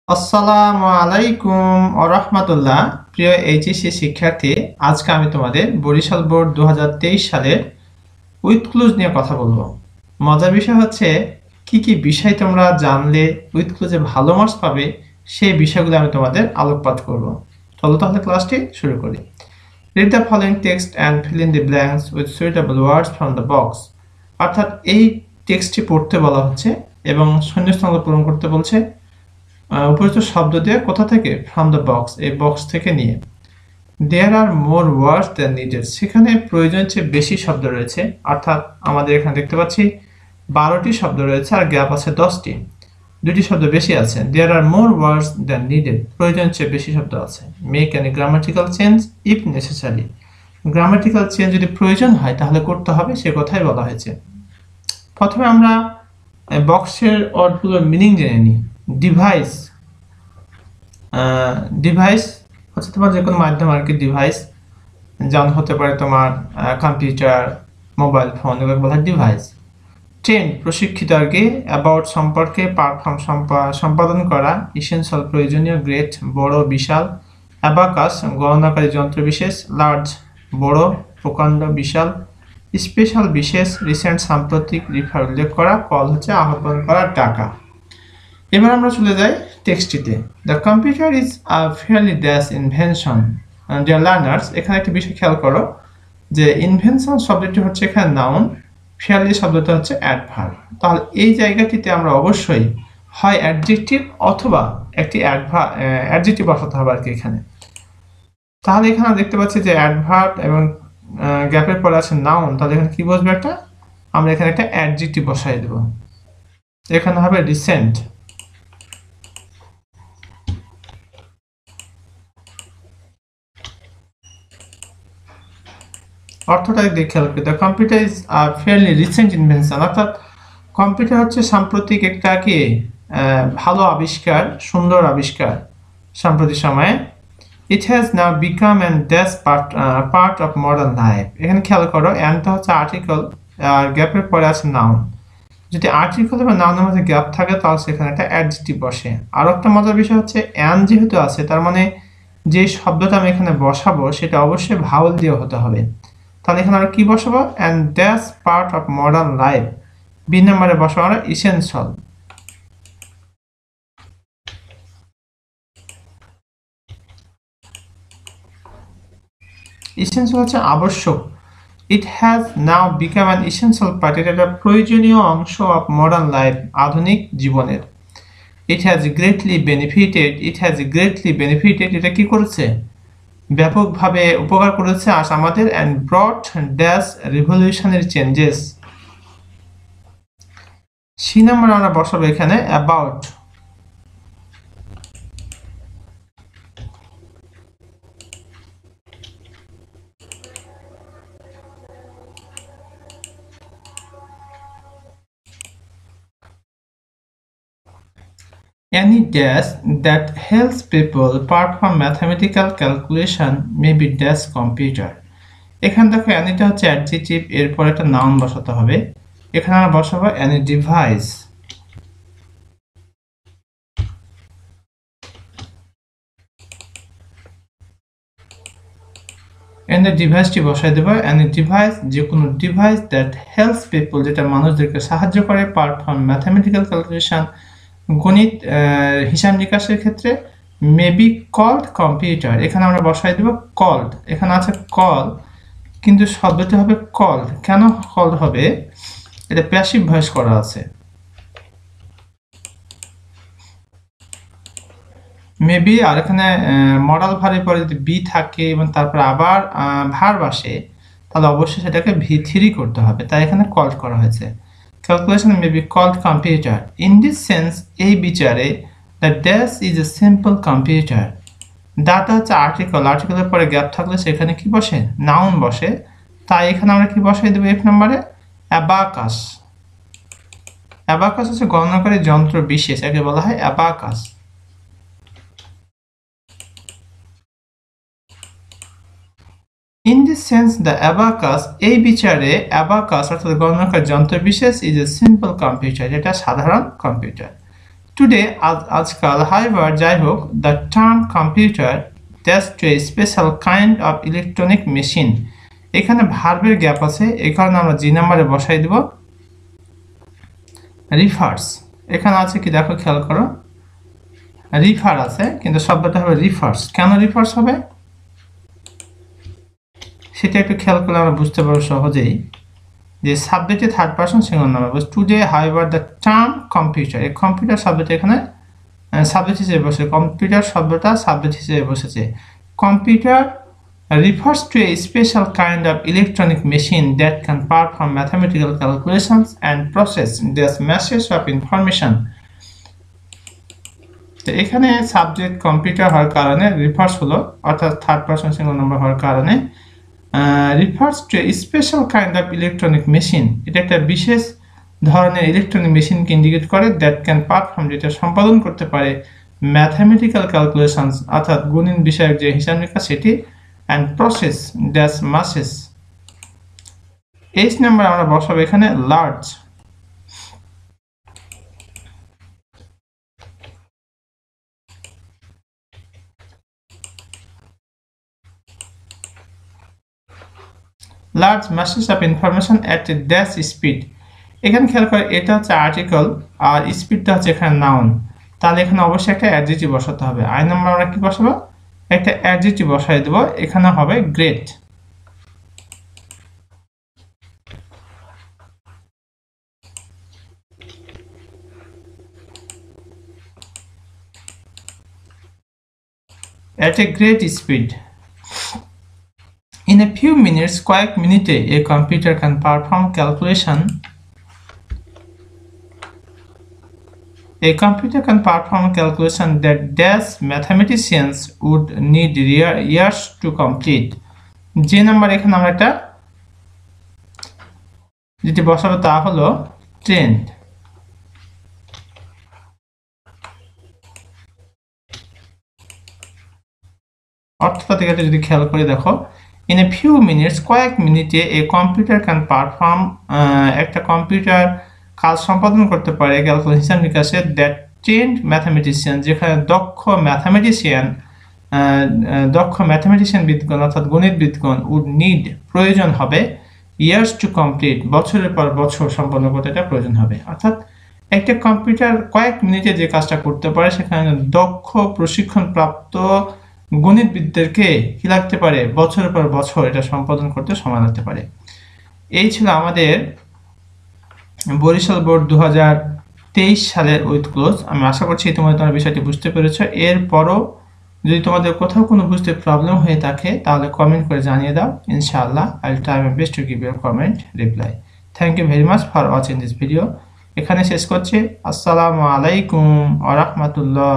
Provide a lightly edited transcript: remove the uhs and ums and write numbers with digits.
আসসালামু আলাইকুম ওয়া রাহমাতুল্লাহ। প্রিয় এইচএসসি শিক্ষার্থী, আজকে আমি তোমাদের বরিশাল বোর্ড 2023 সালের উইথ ক্লুজ নিয়ে কথা বলবো। মজার বিষয় হচ্ছে কি কি বিষয় তোমরা জানলে উইথ ক্লুজে ভালো মার্কস পাবে, সেই বিষয়গুলো আমি তোমাদের আলোকপাত করব। চলো তাহলে ক্লাসটি শুরু করি। Read the following text and fill in the blanks with suitable words from the box. অর্থাৎ এই টেক্সটটি পড়তে বলা হচ্ছে এবং শূন্যস্থান পূরণ করতে বলছে উপযুক্ত শব্দ দিয়ে কোথা থেকে, ফ্রম দ্য বক্স, এই বক্স থেকে নিয়ে। দেয়ার আর মোর ওয়ার্ডস দ্যান নিডেড, সেখানে প্রয়োজনের চেয়ে বেশি শব্দ রয়েছে, অর্থাৎ আমাদের এখানে দেখতে পাচ্ছি 12টি শব্দ রয়েছে আর গ্যাপ আছে 10টি, দুটি শব্দ বেশি আছে। দেয়ার আর মোর ওয়ার্ডস দ্যান নিডেড, প্রয়োজনের চেয়ে বেশি শব্দ আছে। Make any grammatical change if necessary, grammatical change যদি প্রয়োজন হয় তাহলে করতে হবে, সে কথাই বলা হয়েছে। প্রথমে আমরা বক্সের ওয়ার্ডগুলোর মিনিং জেনে নিই। ডিভাইস, ডিভাইস হচ্ছে তোমার যে কোনো মাধ্যম আর কি। ডিভাইস যেমন হতে পারে তোমার কম্পিউটার, মোবাইল ফোন, এগুলো বলা হয় ডিভাইস। ট্রেন প্রশিক্ষিত আর কি। অ্যাবাউট সম্পর্কে, পারফর্ম সম্পাদন করা, ইসেনশিয়াল প্রয়োজনীয়, গ্রেট বড় বিশাল, অ্যাবাকাস গণনাকারী যন্ত্র বিশেষ, লার্জ বড় প্রকাণ্ড বিশাল, স্পেশাল বিশেষ, রিসেন্ট সাম্প্রতিক, রিফার উল্লেখ করা, কল হচ্ছে আহ্বান করা, টাকা। এবার আমরা চলে যাই টেক্সটিতে। The computer is a fairly dash invention. Dear learners, এখানে একটা বিষয় খেয়াল করো যে ইনভেনশন শব্দটি হচ্ছে এখানে নাউন, ফেয়ারলি শব্দটা হচ্ছে অ্যাডভার্ব। তাহলে এই জায়গাটিতে আমরা অবশ্যই হয় অ্যাডজেক্টিভ অথবা একটি অ্যাডজেক্টিভ বসাতে হবে আর কি এখানে। তাহলে এখানে দেখতে পাচ্ছি যে অ্যাডভার্ব এবং গ্যাপের পরে আছে নাউন, তাহলে এখানে কি বসবে একটা, আমরা এখানে একটা অ্যাডজেক্টিভ বসাই দেব। এখানে হবে রিসেন্ট। অর্থটা দেখে খেয়াল করি। The computer is a fairly recent invention, অর্থাৎ কম্পিউটার হচ্ছে সাম্প্রতিক একটা কি ভালো আবিষ্কার, সুন্দর আবিষ্কার সাম্প্রতিক সময়ে। ইট has now become and that's part of modern life. এখানে খেয়াল করো, অ্যান্ডটা হচ্ছে আর্টিকেল আর গ্যাপের পরে আছে নাউন। যদি আর্টিকেল বা নাউনের মধ্যে গ্যাপ থাকে তাহলে সেখানে একটা অ্যাডজেক্টিভ বসে। আর একটা মজার বিষয় হচ্ছে অ্যান যেহেতু আছে, তার মানে যে শব্দটা আমি এখানে বসাবো সেটা অবশ্যই ভাওয়াল দিয়ে হতে হবে। তাহলে এখানে আমরা কি বসাবো, and that's part of modern life. B নাম্বারে বসাবো আমরা ইসেনশিয়াল। ইসেনশিয়াল হচ্ছে আবশ্যক। It has now become an essential part, এটা একটা প্রয়োজনীয় অংশ অফ মডার্ন লাইফ, আধুনিক জীবনের। It has greatly benefited, it has greatly benefited, এটা কি করেছে, ব্যাপকভাবে উপকার করেছে আজ আমাদের। And brought dash revolutionary changes. C number আমরা বসাবো এখানে about. Any dash that helps people perform mathematical calculation may be dash computer. এখানে দেখো অ্যানিটা হচ্ছে অ্যাডজেক্টিভ, এরপর একটা নাউন বসাতে হবে। এখানে আমরা বসাবো অ্যানি ডিভাইস। এন্ড ডিভাইসটি বসাই দেবো অ্যানি ডিভাইস, যে কোনো ডিভাইস দ্যাট হেল্পস পিপল, যেটা মানুষদেরকে সাহায্য করে, পারফর্ম ম্যাথমেটিক্যাল ক্যালকুলেশন, গণিত হিসাব নিকাশের ক্ষেত্রে, মেবি কল্ড কম্পিউটার। এখানে আমরা বসাই দেব কল্ড। এখানে আছে কল, কিন্তু শব্দটি হবে কল্ড। কেন কল্ড হবে, এটা প্যাসিভ ভয়েস করা আছে। মেবি, আর এখানে মডাল ভার্বের পরে যদি বি থাকে এবং তারপর আবার ভার্ব আসে তাহলে অবশ্যই সেটাকে V3 করতে হবে, তাই এখানে কল্ড করা হয়েছে। Calculation may be called computer. In this sense, এই বিচারে the dash is a simple computer. দাটা হচ্ছে আর্টিকেল, আর্টিকেলের পরে গ্যাপ থাকলে সেখানে কি বসে, নাউন বসে। তাই এখানে আমরা কি বসাই দেবো F নম্বরে, অ্যাবাকাস। অ্যাবাকাস হচ্ছে গণনাকারী যন্ত্র বিশেষ, একে বলা হয় abacus. In this sense, the abacus, এই বিচারে abacus অর্থাৎ গণনাকারী যন্ত্র বিশেষ is a simple computer, এটা সাধারণ কম্পিউটার। টুডে আজকাল হাইভার যাই হোক the term computer that's too a special kind of electronic machine. এখানে ভার্বের গ্যাপ আছে, এই কারণে আমরা জি নাম্বারে বসাই দেব রিফার্স। এখানে আছে কি দেখো, খেয়াল করো, রিফার আছে কিন্তু শব্দটা হবে রিফার্স। কেন রিফার্স হবে সেটা একটু খেয়াল করলে আমরা বুঝতে পারবো সহজেই, যে সাবজেক্টে third person singular number. Today however the term computer, এই কম্পিউটার শব্দটা এখানে সাবজেক্ট হিসেবে বসে, কম্পিউটার শব্দটা সাবজেক্ট হিসেবে বসেছে। Computer refers to a special kind of electronic machine that can perform mathematical calculations and process this message of information. তো এখানে সাবজেক্ট কম্পিউটার হওয়ার কারণে রিফার্স হলো, অর্থাৎ থার্ড পারসন সিঙ্গুলার নাম্বার হওয়ার কারণে refers to a special kind of electronic machine, এটা একটা বিশেষ ধরনের ইলেকট্রনিক মেশিনকে ইন্ডিকেট করে, দ্যাট ক্যান পারফর্ম, যেটা সম্পাদন করতে পারে ম্যাথমেটিক্যাল ক্যালকুলেশনস, অর্থাৎ গণিত বিষয়ক যে হিসাব নিকাশ সেটি, and process dash masses। H number আমরা বসাবো এখানে large. Large masses of information at a dash speed। এখানে খেয়াল করে এটা হচ্ছে আর্টিকেল আর স্পিডটা হচ্ছে এখানে নাউন, তাহলে এখানে অবশ্যই একটা অ্যাডজেক্টিভ বসাতে হবে। আই নাম্বার আমরা কি বসাবো, একটা অ্যাডজেক্টিভ বসাই দেব, এখানে হবে great. at a great speed। in a few minutes, কয়েক মিনিটে a computer can perform calculation, a computer can perform calculation that dash mathematicians would need years to complete। যে নাম্বার এখানে আমরা একটা যেটি বসাবো তা হলো ট্রেন্ড। অর্থাৎ এটা যদি খেয়াল করে দেখো, in a few minutes, কয়েক মিনিটে a computer can perform, একটা কম্পিউটার কাজ সম্পাদন করতে পারে ক্যালকুলেশন হিসাব নিকাশে, দ্যাট ট্রেন্ড ম্যাথামেটিশিয়ান, যেখানে দক্ষ ম্যাথামেটিশিয়ান বিদগণ অর্থাৎ গণিতবিদগণ উড নিড, প্রয়োজন হবে, ইয়ার্স টু কমপ্লিট, বছরের পর বছর সম্পন্ন করতে এটা প্রয়োজন হবে। অর্থাৎ একটা কম্পিউটার কয়েক মিনিটে যে কাজটা করতে পারে সেখানে দক্ষ প্রশিক্ষণপ্রাপ্ত গণিতবিদদেরকে কি লাগতে পারে, বছরের পর বছর এটা সম্পাদন করতে সময় লাগতে পারে। এই ছিল আমাদের বরিশাল বোর্ড 2023 সালের উইথ ক্লোজ। আমি আশা করছি তোমরা বিষয়টি বুঝতে পেরেছ। এরপরও যদি তোমাদের কোথাও কোনো বুঝতে প্রবলেম হয়ে থাকে তাহলে কমেন্ট করে জানিয়ে দাও, ইনশাআল্লাহ I will try my best to give your comment reply. Thank you very much for watching this video. এখানে শেষ করছি। আসসালামু আলাইকুম ওয়া রাহমাতুল্লাহ।